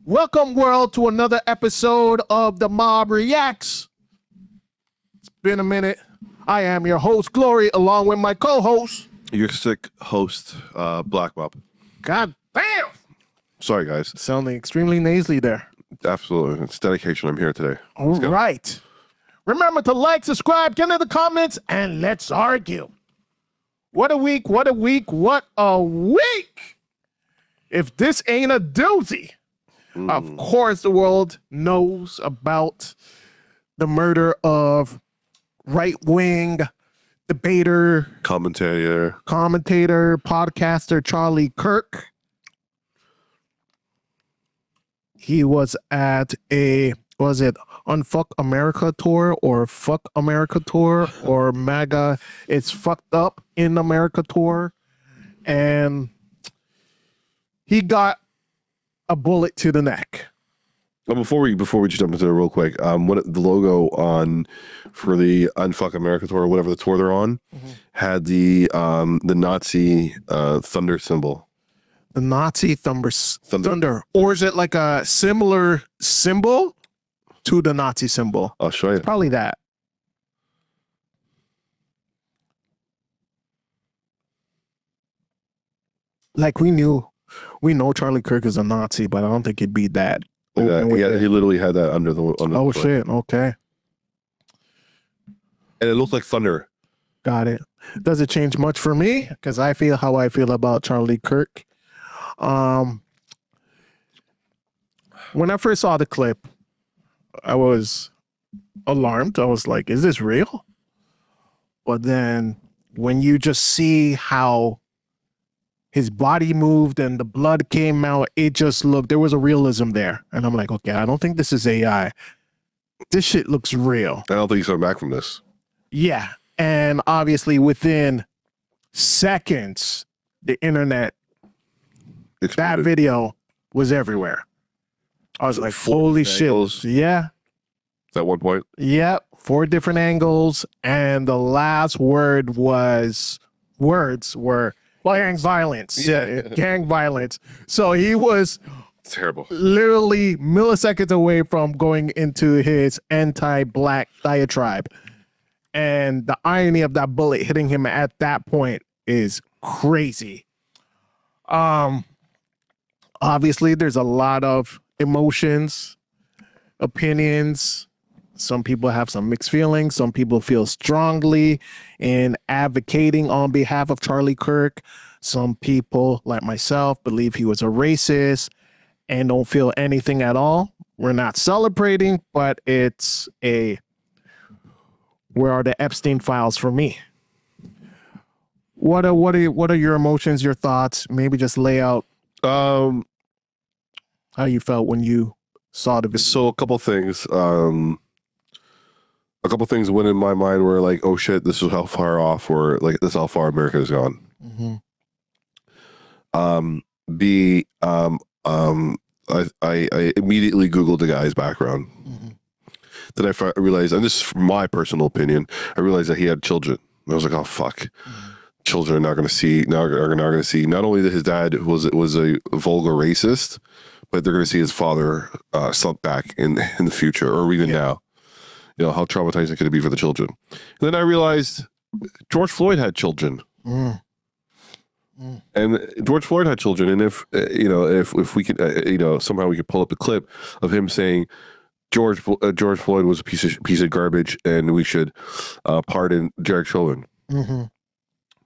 Welcome, world, to another episode of the Mob Reacts. It's been a minute. I am your host, Glory, along with my co-host, your sick host, Black Mop. God damn! Sorry, guys. Sounding extremely nasally there. Absolutely. It's dedication. I'm here today. All right. Remember to like, subscribe, get in the comments, and let's argue. What a week, what a week, what a week! If this ain't a doozy. Of course, the world knows about the murder of right-wing debater, commentator, podcaster Charlie Kirk. He was at Unfuck America tour or Fuck America tour or MAGA It's Fucked Up in America tour. And he got a bullet to the neck. Before we just jump into it real quick, what the logo for the Unfuck America tour, or whatever the tour they're on, had the Nazi thunder symbol. The Nazi thunder, or is it like a similar symbol to the Nazi symbol? I'll show you. Probably that. Like we know Charlie Kirk is a Nazi, but I don't think it'd be that. Yeah, he literally had that under the. Oh shit! Okay. And it looked like thunder. Got it. Does it change much for me? Because I feel how I feel about Charlie Kirk. When I first saw the clip, I was alarmed. I was like, "Is this real?" But then, when you just see how his body moved and the blood came out, it just looked, there was a realism there. And I'm like, okay, I don't think this is AI. This shit looks real. I don't think he's coming back from this. Yeah. And obviously within seconds, the internet, that video was everywhere. I was like, holy shit. Yeah. At one point? Yep. 4 different angles. And the last words were gang violence. Yeah, gang violence. So he was terrible, literally milliseconds away from going into his anti-black diatribe. And the irony of that bullet hitting him at that point is crazy. Obviously, there's a lot of emotions, opinions. Some people have some mixed feelings. Some people feel strongly in advocating on behalf of Charlie Kirk. Some people, like myself, believe he was a racist and don't feel anything at all. We're not celebrating, but it's where are the Epstein files for me? What are your emotions, your thoughts? Maybe just lay out how you felt when you saw the video. So a couple things went in my mind were like, oh shit, this is how far off, or like this is how far America has gone. I immediately Googled the guy's background. Then I realized, and this is from my personal opinion, I realized that he had children. I was like, oh fuck. Children are not going to see, not only that his dad was a vulgar racist, but they're going to see his father slump back in the future, or even now. You know, how traumatizing could it be for the children? And then I realized George Floyd had children. And George Floyd had children. And if we could, somehow we could pull up a clip of him saying George Floyd was a piece of garbage and we should pardon Derek Chauvin. And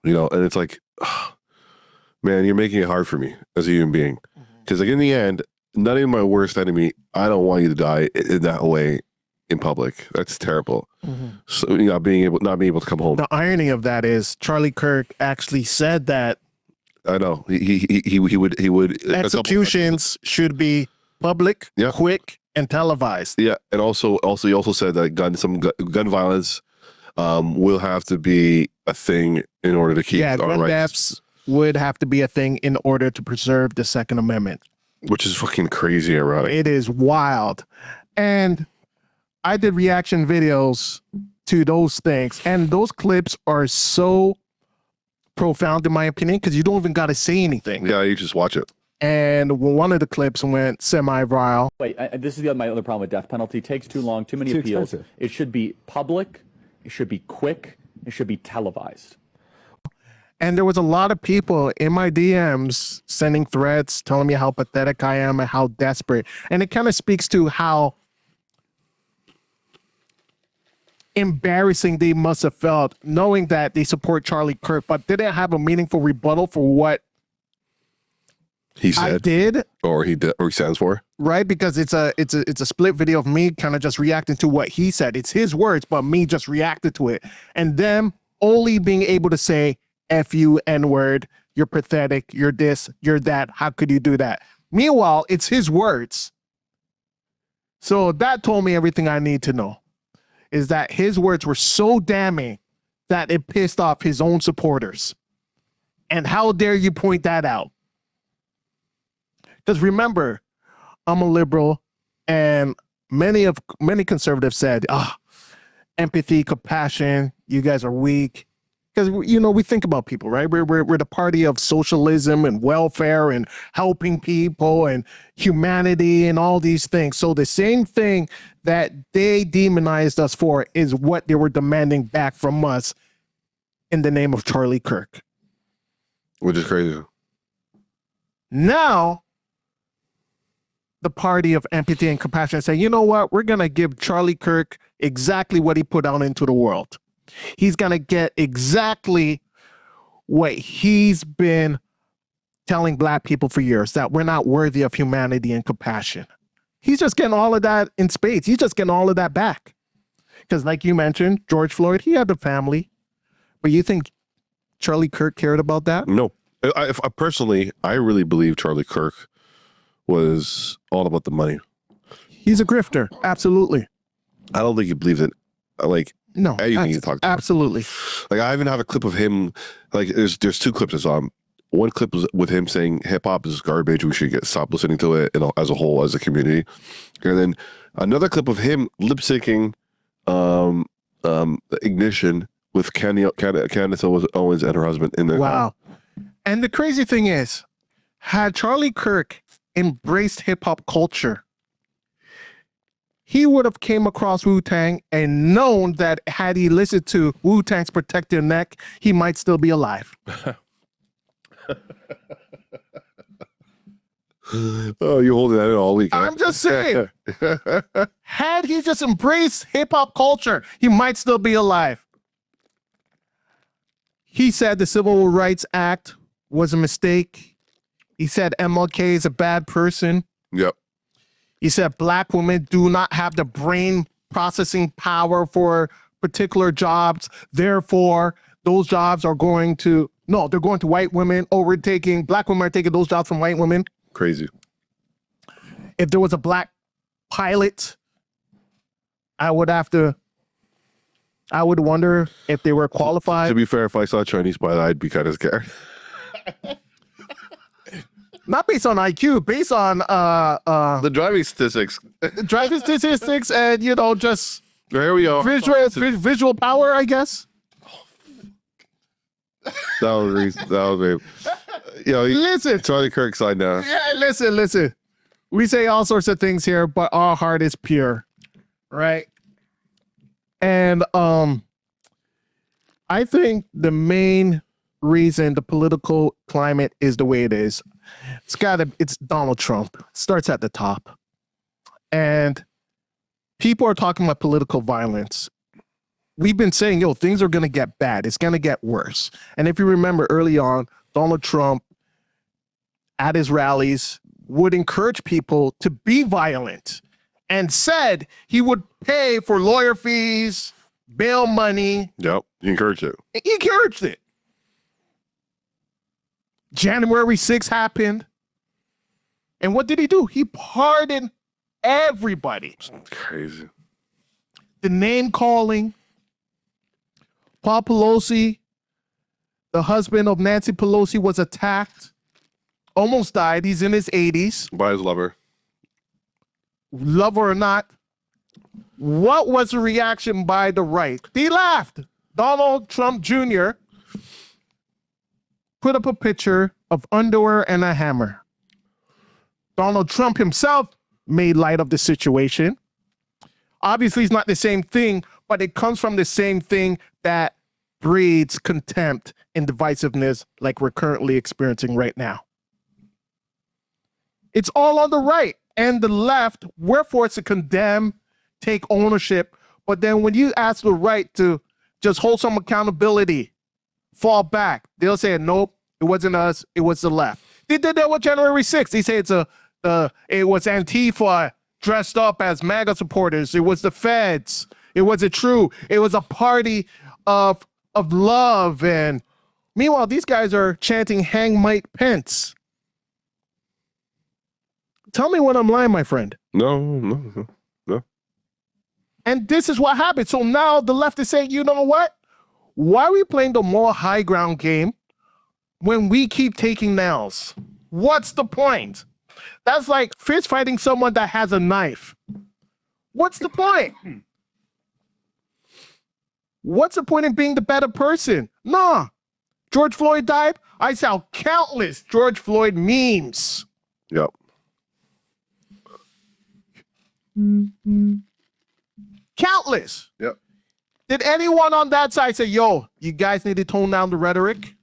it's like, oh, man, you're making it hard for me as a human being. Because like in the end, not even my worst enemy, I don't want you to die in that way. In public, that's terrible. So not being able to come home. The irony of that is Charlie Kirk actually said that. I know he would executions should be public, quick, and televised. Yeah, and also he also said that gun violence will have to be a thing in order to keep our gun rights. deaths would have to be a thing in order to preserve the Second Amendment, which is fucking crazy ironic. It is wild, and I did reaction videos to those things, and those clips are so profound in my opinion because you don't even got to say anything. Yeah, you just watch it. And one of the clips went semi-viral. Wait, this is my other problem with death penalty. It takes too long, too many Too appeals. expensive. It should be public. It should be quick. It should be televised. And there was a lot of people in my DMs sending threats, telling me how pathetic I am and how desperate. And it kind of speaks to how embarrassing they must have felt knowing that they support Charlie Kirk, but didn't have a meaningful rebuttal for what He I said, did. or he stands for. Right, because it's a split video of me kind of just reacting to what he said. It's his words, but me just reacted to it, and them only being able to say "F you, N-word," "You're pathetic," "You're this," "You're that." How could you do that? Meanwhile, it's his words. So that told me everything I need to know. Is that his words were so damning that it pissed off his own supporters. And how dare you point that out? Because remember, I'm a liberal, and many conservatives said, empathy, compassion, you guys are weak. Because, we think about people, right? We're the party of socialism and welfare and helping people and humanity and all these things. So the same thing that they demonized us for is what they were demanding back from us in the name of Charlie Kirk. Which is crazy. Now, the party of empathy and compassion say, you know what? We're going to give Charlie Kirk exactly what he put out into the world. He's going to get exactly what he's been telling Black people for years, that we're not worthy of humanity and compassion. He's just getting all of that in spades. He's just getting all of that back. Because like you mentioned, George Floyd, he had a family. But you think Charlie Kirk cared about that? No. I personally, I really believe Charlie Kirk was all about the money. He's a grifter. Absolutely. I don't think he believes it. Like, no, anything he talked about. Absolutely. Like, I even have a clip of him. Like, there's two clips I saw him. One clip was with him saying hip hop is garbage. We should stop listening to it, as a whole, as a community. And then another clip of him lip syncing Ignition with Candace Owens and her husband in there. Wow. And the crazy thing is, had Charlie Kirk embraced hip hop culture, he would have came across Wu-Tang and known that had he listened to Wu-Tang's Protect Your Neck, he might still be alive. Oh, you holding that in all week. Huh? I'm just saying. Had he just embraced hip hop culture, he might still be alive. He said the Civil Rights Act was a mistake. He said MLK is a bad person. Yep. He said Black women do not have the brain processing power for particular jobs. Therefore, those jobs are going to, they're going to white women. Black women are taking those jobs from white women. Crazy. If there was a Black pilot, I would wonder if they were qualified. To be fair, if I saw a Chinese pilot, I'd be kind of scared. Not based on IQ, based on the driving statistics. And just Here we are. visual power, I guess. That was Listen, Charlie Kirk side now. yeah, listen. We say all sorts of things here, but our heart is pure, right? And I think the main reason the political climate is the way it is, it's Donald Trump. Starts at the top. And people are talking about political violence. We've been saying, things are going to get bad. It's going to get worse. And if you remember early on, Donald Trump at his rallies would encourage people to be violent and said he would pay for lawyer fees, bail money. Yep. He encouraged it. He encouraged it. January 6th happened. And what did he do? He pardoned everybody. It's crazy. The name calling. Paul Pelosi, the husband of Nancy Pelosi, was attacked. Almost died. He's in his 80s. By his lover. Love or not. What was the reaction by the right? They laughed. Donald Trump Jr. put up a picture of underwear and a hammer. Donald Trump himself made light of the situation. Obviously, it's not the same thing, but it comes from the same thing that breeds contempt and divisiveness like we're currently experiencing right now. It's all on the right and the left. We're forced to condemn, take ownership. But then when you ask the right to just hold some accountability, fall back, they'll say, nope, it wasn't us, it was the left. They did that with January 6th. They say it was Antifa dressed up as MAGA supporters. It was the feds. It wasn't true. It was a party of love. And meanwhile, these guys are chanting hang Mike Pence. Tell me when I'm lying, my friend. No. And this is what happened. So now the left is saying, you know what? Why are we playing the more high ground game when we keep taking nails? What's the point? That's like fist fighting someone that has a knife. What's the point? What's the point in being the better person? Nah. George Floyd died. I saw countless George Floyd memes. Yep. Countless. Yep. Did anyone on that side say, yo, you guys need to tone down the rhetoric?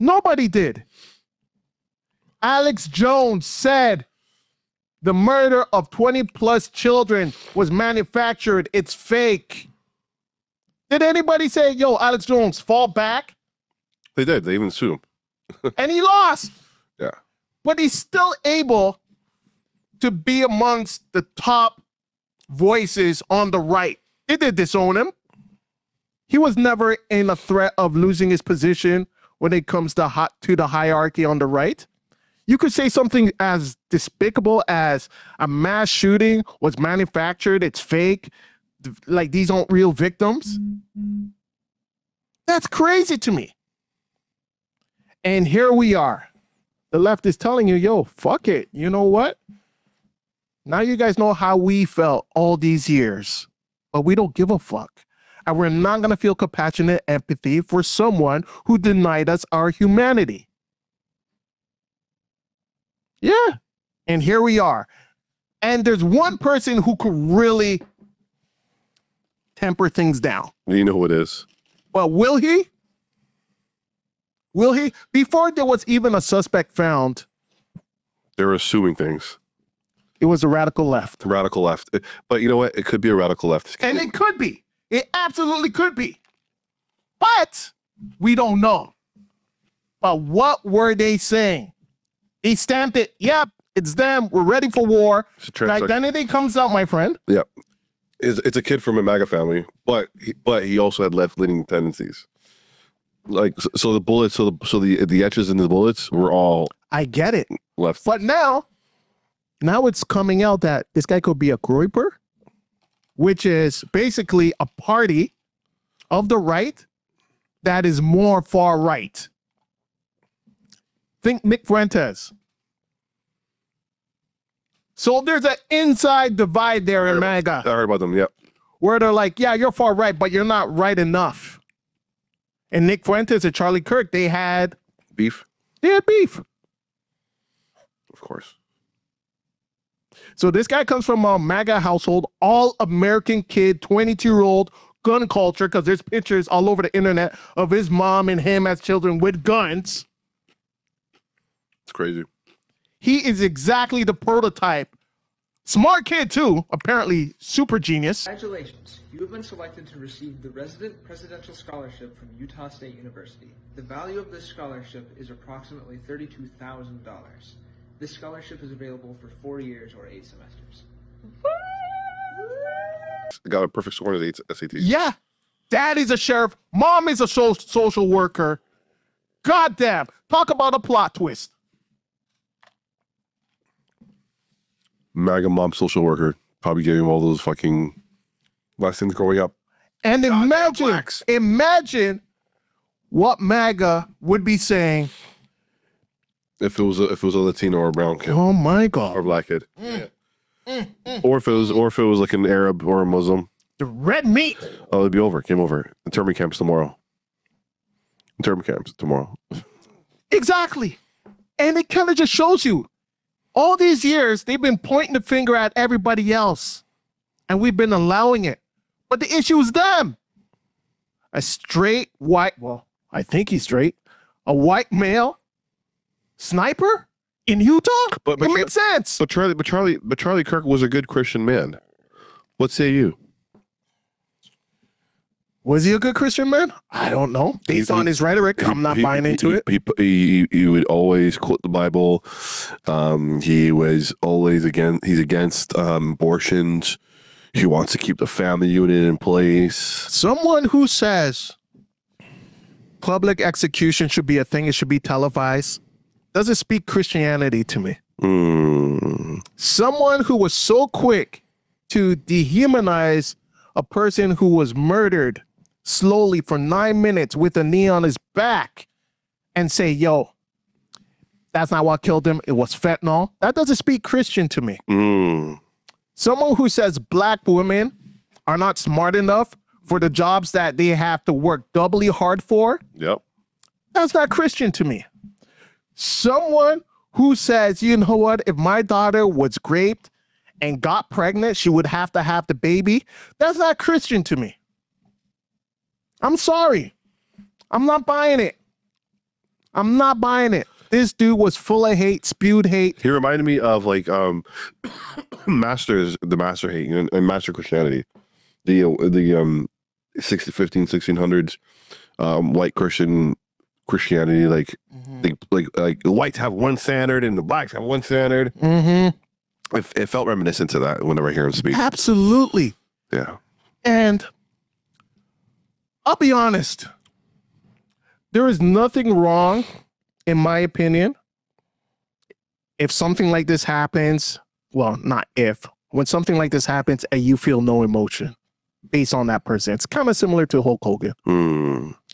Nobody did. Alex Jones said the murder of 20 plus children was manufactured. It's fake. Did anybody say, yo, Alex Jones, fall back? They did. They even sued him. And he lost. Yeah. But he's still able to be amongst the top voices on the right. They did disown him. He was never in a threat of losing his position when it comes to the hierarchy on the right. You could say something as despicable as a mass shooting was manufactured, it's fake, like these aren't real victims. That's crazy to me. And here we are. The left is telling you, yo, fuck it. You know what? Now you guys know how we felt all these years, but we don't give a fuck. And we're not going to feel compassionate empathy for someone who denied us our humanity. Yeah. And here we are. And there's one person who could really temper things down. You know who it is. But will he? Will he? Before there was even a suspect found, They're assuming things. it was the radical left. Radical left. But you know what? It could be a radical left. And it could be. It absolutely could be. But we don't know. But what were they saying? He stamped it. Yep, it's them. We're ready for war. The identity comes out, my friend. Yep. It's a kid from a MAGA family, but he also had left-leaning tendencies. Like so the bullets, so the etches in the bullets were all I get it. left. But now it's coming out that this guy could be a Groyper, which is basically a party of the right that is more far right. Think Nick Fuentes. So there's an inside divide there in MAGA. I heard about them. Yep. Where they're like, yeah, you're far right, but you're not right enough. And Nick Fuentes and Charlie Kirk, they had Beef. beef. Of course. So this guy comes from a MAGA household, all American kid, 22-year-old, gun culture, because there's pictures all over the internet of his mom and him as children with guns. It's crazy. He is exactly the prototype. Smart kid too, apparently super genius. Congratulations, you have been selected to receive the Resident Presidential Scholarship from Utah State University. The value of this scholarship is approximately $32,000. This scholarship is available for 4 years or 8 semesters. Got a perfect score on his SATs. Yeah, daddy's a sheriff, mom is a social worker. Goddamn, talk about a plot twist. MAGA mom social worker probably gave him all those fucking lessons growing up. And imagine what MAGA would be saying If it was a Latino or a brown kid oh my or God, black kid, or if it was like an Arab or a Muslim, the red meat. oh, it'd be over. Game over. Internment camps tomorrow. Internment camps tomorrow. Exactly. And it kind of just shows you all these years they've been pointing the finger at everybody else, and we've been allowing it. But the issue is them. A straight white, well, I think he's straight, a white male sniper in Utah? But it makes sense. But Charlie Kirk was a good Christian man. What say you? Was he a good Christian man? I don't know. Based on his rhetoric, I'm not buying into it. He would always quote the Bible. He was always against abortions. He wants to keep the family unit in place. Someone who says public execution should be a thing, it should be televised, doesn't speak Christianity to me. Someone who was so quick to dehumanize a person who was murdered slowly for 9 minutes with a knee on his back and say, yo, that's not what killed him. It was fentanyl. That doesn't speak Christian to me. Someone who says black women are not smart enough for the jobs that they have to work doubly hard for. Yep. That's not Christian to me. Someone who says, you know what, if my daughter was raped and got pregnant, she would have to have the baby. That's not Christian to me. I'm sorry. I'm not buying it. I'm not buying it. This dude was full of hate, spewed hate. He reminded me of like the master hate and master Christianity, the 1600s white Christianity, like like the whites have one standard and the blacks have one standard. It felt reminiscent to that whenever I hear him speak. Absolutely. Yeah. And I'll be honest, there is nothing wrong, in my opinion, if something like this happens, well, not if, when something like this happens and you feel no emotion based on that person. It's kind of similar to Hulk Hogan.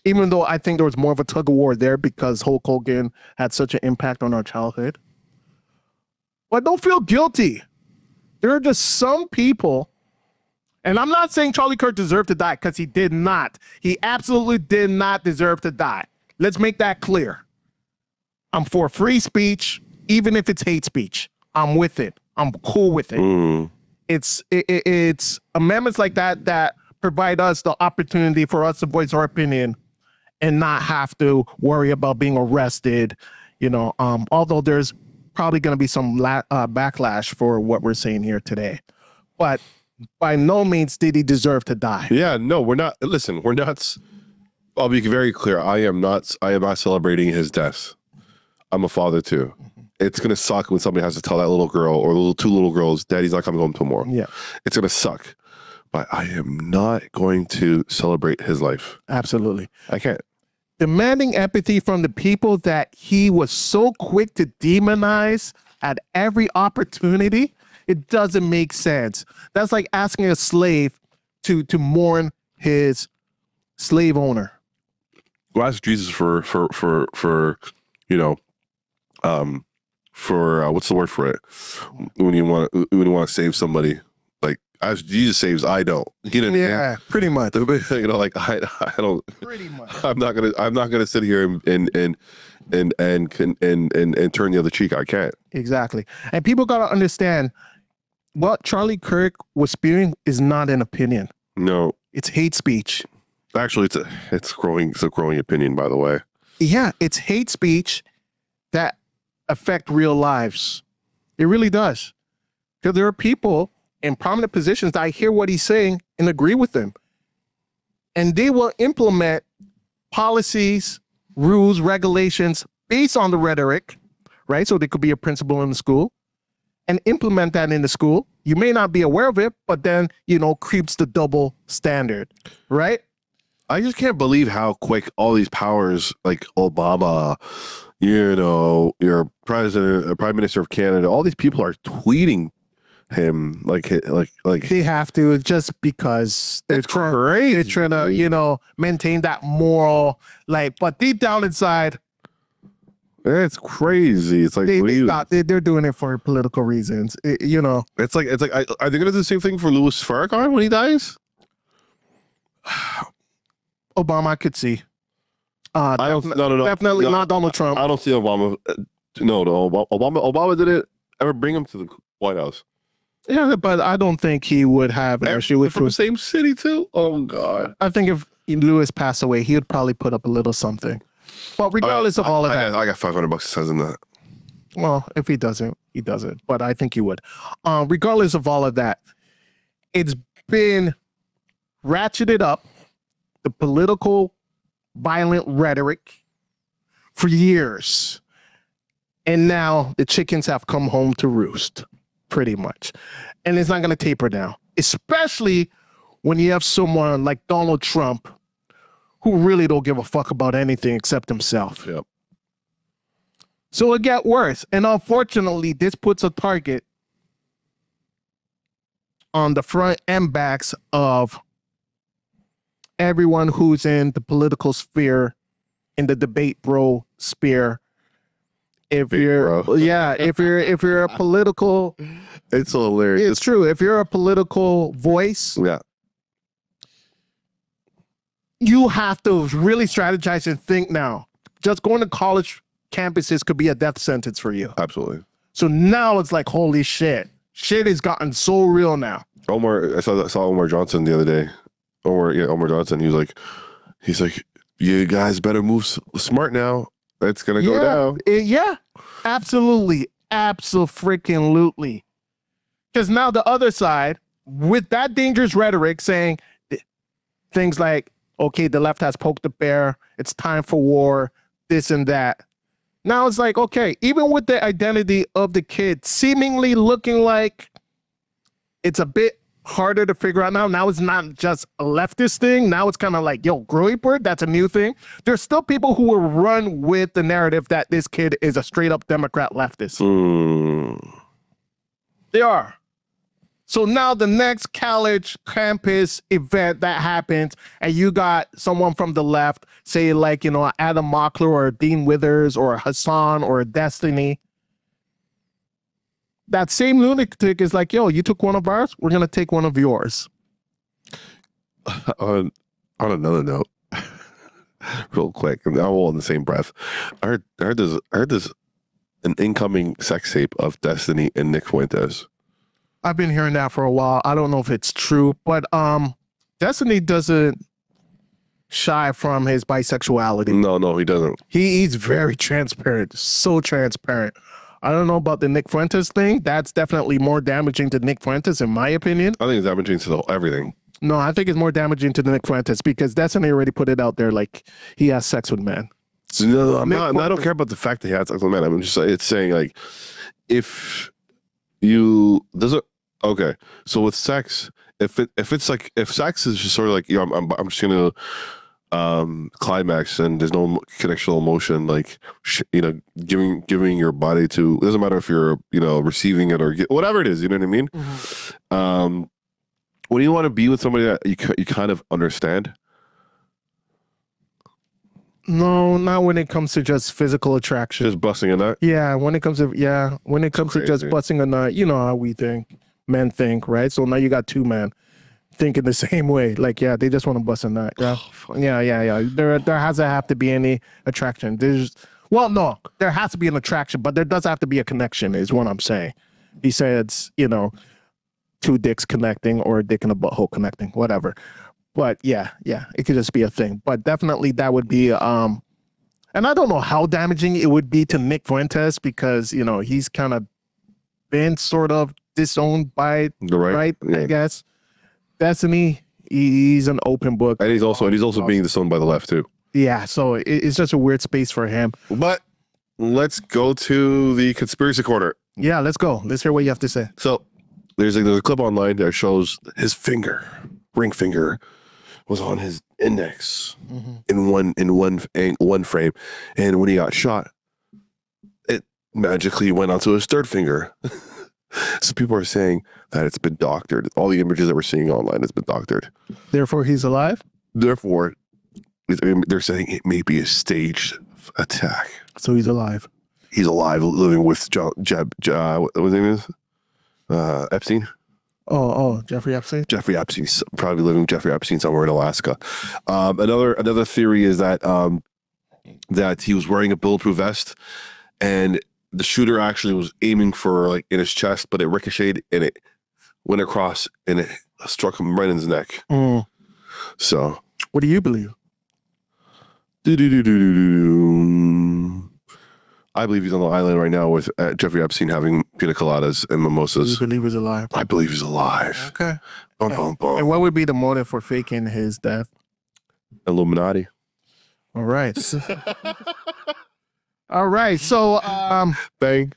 Even though I think there was more of a tug of war there because Hulk Hogan had such an impact on our childhood. But don't feel guilty. There are just some people, and I'm not saying Charlie Kirk deserved to die because he did not. He absolutely did not deserve to die. Let's make that clear. I'm for free speech, even if it's hate speech. I'm with it. I'm cool with it. It's amendments like that that provide us the opportunity for us to voice our opinion and not have to worry about being arrested. You know, although there's probably going to be some backlash for what we're saying here today, but by no means did he deserve to die. Yeah, no, we're not. Listen, we're not. I'll be very clear. I am not celebrating his death. I'm a father too. It's gonna suck when somebody has to tell that little girl or two little girls, "Daddy's not coming home tomorrow." Yeah, it's gonna suck. But I am not going to celebrate his life. Absolutely, I can't. Demanding empathy from the people that he was so quick to demonize at every opportunity, it doesn't make sense. That's like asking a slave to mourn his slave owner. Well, ask Jesus for you know, for what's the word for it? When you want to save somebody, like as Jesus saves, I don't. You know, yeah, pretty much. You know, like I don't. Pretty much. I'm not gonna sit here and turn the other cheek. I can't. Exactly. And people gotta understand what Charlie Kirk was spewing is not an opinion. No, it's hate speech. Actually, it's a growing opinion, by the way. Yeah, it's hate speech that affect real lives. It really does. Because there are people in prominent positions that I hear what he's saying and agree with him. And they will implement policies, rules, regulations based on the rhetoric, right? So there could be a principal in the school and implement that in the school. You may not be aware of it, but then, you know, creeps the double standard, right? I just can't believe how quick all these powers, like Obama, you know, your president, prime minister of Canada, all these people are tweeting him like they have to, just because they're trying to, you know, maintain that moral, like, but deep down inside, it's crazy. It's like they're doing it for political reasons. You know, it's like are they gonna do the same thing for Louis Farrakhan when he dies? Obama, I could see. Definitely not Donald Trump. I don't see Obama No, Obama didn't ever bring him to the White House. Yeah, but I don't think he would have an issue with from the same city too. Oh God! I think if Lewis passed away, he would probably put up a little something. But regardless of all of that, I got $500 that says in that. well, if he doesn't, he doesn't. But I think he would. Regardless of all of that, it's been ratcheted up, the political violent rhetoric for years. And now the chickens have come home to roost, pretty much. And it's not going to taper down, especially when you have someone like Donald Trump who really don't give a fuck about anything except himself. Yep. So it got worse. And unfortunately, this puts a target on the front and backs of everyone who's in the political sphere, in the debate bro sphere. If you're a political, it's so hilarious. It's true. If you're a political voice, yeah, you have to really strategize and think now. Just going to college campuses could be a death sentence for you. Absolutely. So now it's like, holy shit. Shit has gotten so real now. I saw Omar Johnson the other day. Omar Johnson. He's like, you guys better move smart now. It's gonna go down. Yeah, absolutely, absolutely. Because now the other side, with that dangerous rhetoric, saying things like, "Okay, the left has poked the bear. It's time for war. This and that." Now it's like, okay, even with the identity of the kid seemingly looking like it's a bit harder to figure out now. Now it's not just a leftist thing. Now it's kind of like, yo, Growy Bird, that's a new thing. There's still people who will run with the narrative that this kid is a straight up Democrat leftist. They are. So now the next college campus event that happens, and you got someone from the left, say like, Adam Mockler or Dean Withers or Hassan or Destiny. That same lunatic is like, yo, you took one of ours, we're gonna take one of yours. On another note, real quick, and all in the same breath, I heard there's an incoming sex tape of Destiny and Nick Fuentes. I've been hearing that for a while. I don't know if it's true, but Destiny doesn't shy from his bisexuality. No, he doesn't. He's very transparent, so transparent. I don't know about the Nick Fuentes thing. That's definitely more damaging to Nick Fuentes, in my opinion. I think it's damaging to everything. No, I think it's more damaging to the Nick Fuentes because Destiny already put it out there like he has sex with men. So, no, I don't care about the fact that he had sex with men. I'm just it's saying like if okay. So with sex, if sex is just sort of like I'm just gonna climax and there's no connectional emotion, like giving your body to, it doesn't matter if you're receiving it or whatever it is, you know what I mean? Mm-hmm. When you want to be with somebody that you kind of understand. No, not when it comes to just physical attraction. Just busting a nut? Yeah, when it comes to just busting a nut, you know how we think, men think, right? So now you got two men thinking the same way. Like, yeah, they just want to bust a nut. Yeah. Yeah. There hasn't have to be any attraction. No, there has to be an attraction, but there does have to be a connection, is what I'm saying. He says, two dicks connecting or a dick and a butthole connecting, whatever. But yeah, it could just be a thing. But definitely that would be, and I don't know how damaging it would be to Nick Fuentes because, he's kind of been sort of disowned by the right, yeah. I guess. Destiny, he's an open book. And he's also being disowned by the left too. Yeah, so it's just a weird space for him. But let's go to the conspiracy corner. Yeah, let's go. Let's hear what you have to say. So there's a clip online that shows his ring finger was on his index in one frame, and when he got shot, it magically went onto his third finger. So people are saying that it's been doctored. All the images that we're seeing online has been doctored. Therefore, he's alive? Therefore, they're saying it may be a staged attack. So he's alive. He's alive, living with what his name is? Epstein? Oh, Jeffrey Epstein? Jeffrey Epstein's probably living with Jeffrey Epstein somewhere in Alaska. Another theory is that he was wearing a bulletproof vest, and the shooter actually was aiming for like in his chest, but it ricocheted and it went across and it struck him right in his neck. Mm. So, What do you believe? I believe he's on the island right now with Jeffrey Epstein having pina coladas and You mimosas. believe he's alive? I believe he's alive. Okay. Bum, bum, bum. And what would be the motive for faking his death? Illuminati. All right. All right. So, Bang.